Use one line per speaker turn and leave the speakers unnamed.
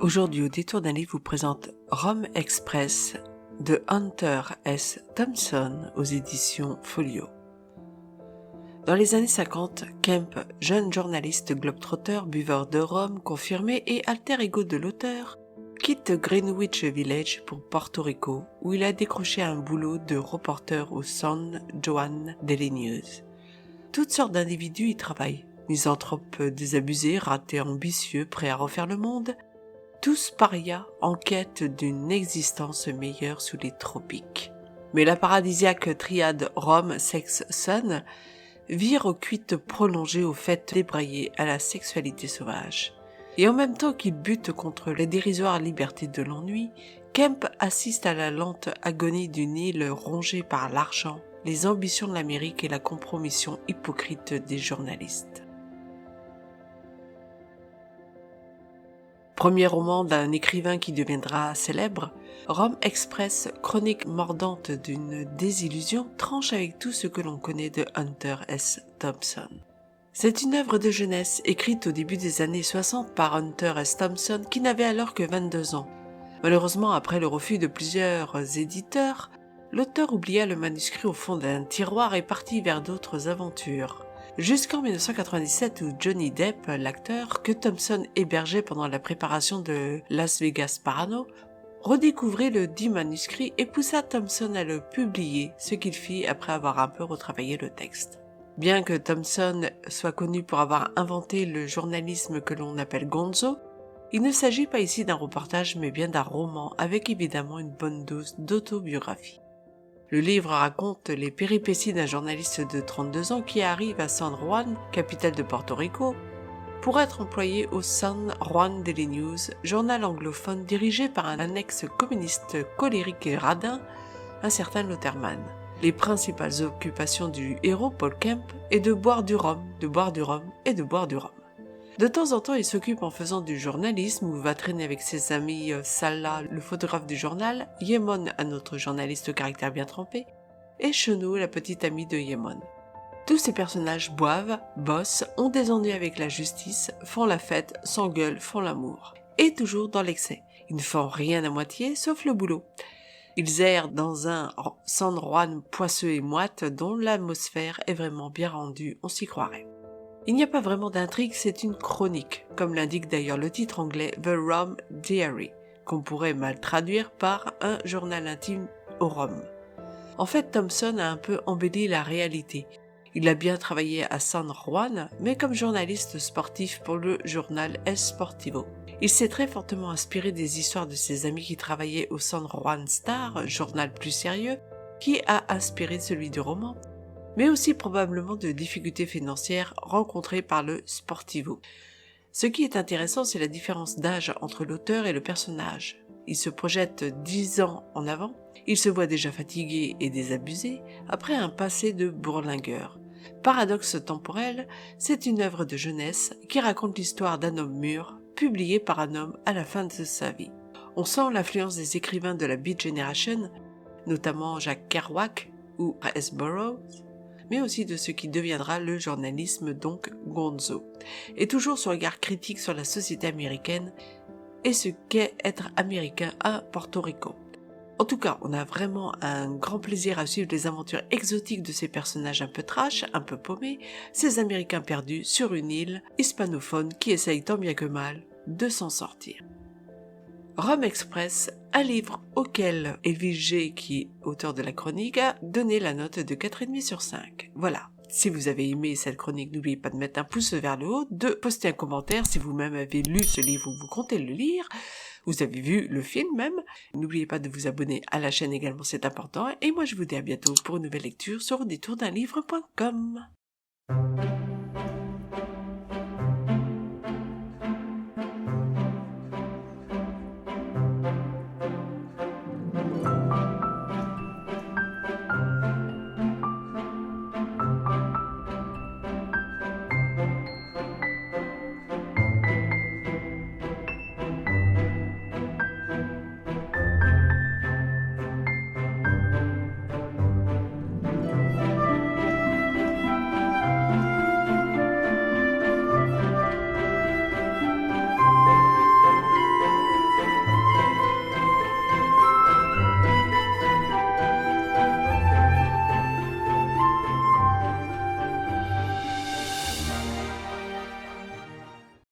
Aujourd'hui, au détour d'un livre, vous présente Rome Express de Hunter S. Thompson aux éditions Folio. Dans les années 50, Kemp, jeune journaliste globetrotter, buveur de rhum confirmé et alter ego de l'auteur, quitte Greenwich Village pour Porto Rico, où il a décroché un boulot de reporter au San Juan Daily News. Toutes sortes d'individus y travaillent, misanthropes désabusés, ratés ambitieux, prêts à refaire le monde, tous parias en quête d'une existence meilleure sous les tropiques. Mais la paradisiaque triade Rome, Sex, Sun vire aux cuites prolongées aux fêtes débraillées à la sexualité sauvage. Et en même temps qu'il bute contre les dérisoires libertés de l'ennui, Kemp assiste à la lente agonie d'une île rongée par l'argent, les ambitions de l'Amérique et la compromission hypocrite des journalistes. Premier roman d'un écrivain qui deviendra célèbre, Rome Express, chronique mordante d'une désillusion, tranche avec tout ce que l'on connaît de Hunter S. Thompson. C'est une œuvre de jeunesse écrite au début des années 60 par Hunter S. Thompson qui n'avait alors que 22 ans. Malheureusement, après le refus de plusieurs éditeurs, l'auteur oublia le manuscrit au fond d'un tiroir et partit vers d'autres aventures. Jusqu'en 1997 où Johnny Depp, l'acteur que Thompson hébergeait pendant la préparation de Las Vegas Parano, redécouvrit le dit manuscrit et poussa Thompson à le publier, ce qu'il fit après avoir un peu retravaillé le texte. Bien que Thompson soit connu pour avoir inventé le journalisme que l'on appelle gonzo, il ne s'agit pas ici d'un reportage mais bien d'un roman avec évidemment une bonne dose d'autobiographie. Le livre raconte les péripéties d'un journaliste de 32 ans qui arrive à San Juan, capitale de Porto Rico, pour être employé au San Juan Daily News, journal anglophone dirigé par un ex-communiste colérique et radin, un certain Lauterman. Les principales occupations du héros Paul Kemp est de boire du rhum, de boire du rhum et de boire du rhum. De temps en temps, il s'occupe en faisant du journalisme ou va traîner avec ses amis Salah, le photographe du journal, Yemon, un autre journaliste au caractère bien trempé, et Chenou, la petite amie de Yemon. Tous ces personnages boivent, bossent, ont des ennuis avec la justice, font la fête, s'engueulent, font l'amour. Et toujours dans l'excès. Ils ne font rien à moitié, sauf le boulot. Ils errent dans un San Juan poisseux et moite dont l'atmosphère est vraiment bien rendue, on s'y croirait. Il n'y a pas vraiment d'intrigue, c'est une chronique, comme l'indique d'ailleurs le titre anglais The Rhum Diary, qu'on pourrait mal traduire par un journal intime au rhum. En fait, Thompson a un peu embelli la réalité. Il a bien travaillé à San Juan, mais comme journaliste sportif pour le journal El Sportivo. Il s'est très fortement inspiré des histoires de ses amis qui travaillaient au San Juan Star, journal plus sérieux, qui a inspiré celui du roman, mais aussi probablement de difficultés financières rencontrées par le Sportivo. Ce qui est intéressant, c'est la différence d'âge entre l'auteur et le personnage. Il se projette 10 ans en avant, il se voit déjà fatigué et désabusé après un passé de bourlingueur. Paradoxe temporel, c'est une œuvre de jeunesse qui raconte l'histoire d'un homme mûr, publié par un homme à la fin de sa vie. On sent l'influence des écrivains de la Beat Generation, notamment Jack Kerouac ou S. Burroughs, mais aussi de ce qui deviendra le journalisme, donc gonzo, et toujours son regard critique sur la société américaine et ce qu'est être américain à Porto Rico. En tout cas, on a vraiment un grand plaisir à suivre les aventures exotiques de ces personnages un peu trash, un peu paumés, ces Américains perdus sur une île hispanophone qui essayent tant bien que mal de s'en sortir. Rome Express, un livre auquel Elvis G, qui est auteur de la chronique, a donné la note de 4,5 sur 5. Voilà. Si vous avez aimé cette chronique, n'oubliez pas de mettre un pouce vers le haut, de poster un commentaire si vous-même avez lu ce livre ou vous comptez le lire, vous avez vu le film même. N'oubliez pas de vous abonner à la chaîne également, c'est important. Et moi je vous dis à bientôt pour une nouvelle lecture sur audétourdunlivre.com.